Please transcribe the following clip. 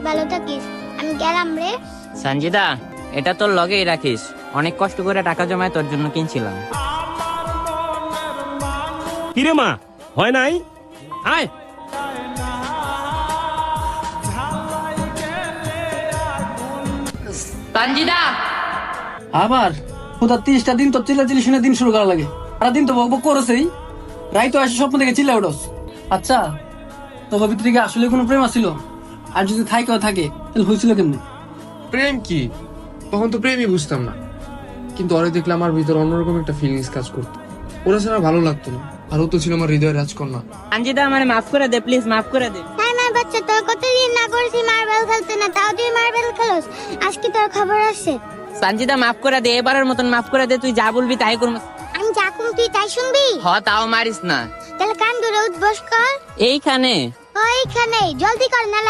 ভালো থাকিস। আমি গেলাম রে। সঞ্জিদা, এটা তোর লগেই রাখিস, অনেক কষ্ট করে টাকা জমায় তোর জন্য কিনছিলাম। কিরে মা, হয় নাই? আয়। সঞ্জিদা, আবার ওটা 30টা দিন তো চিল্লাচিল্লি শুনে দিন শুরু করা লাগে। সারাদিন তো বকবক করেছেই, রাই তো আসে স্বপ্ন দেখে চিল্লা উঠোস। আচ্ছা, তোর ভিতরে কি আসলে কোনো প্রেম আছিল? আর যদি থাকে থাকে তাহলে হয়েছিল কেমনি? প্রেম কি? তখন তো প্রেমই বুঝতাম না, কিন্তু ওরে দেখলে আমার ভিতর অন্যরকম একটা ফিলিংস কাজ করতো। ওরা ছাড়া ভালো লাগতো না, আর ও তো ছিল আমার হৃদয়ের রাজকন্যা। সঞ্জিদা আমারে মাফ করে দে, প্লিজ মাফ করে দে। হ্যাঁ না বাচ্চা, তোর কতদিন না করেছি মার্বেল খেলতে, না তাও তুই মার্বেল খেলোস। আজকে তোর খবর আসছে। সঞ্জিদা মাফ করে দে, এবারের মতন মাফ করে দে, তুই যা বলবি তাই করব। আমি যা কম তুই তাই শুনবি? তাও মারিস না। তাহলে কান ধরে উঠবস কর। এইখানে ওইখানে জলদি কর, নাহলে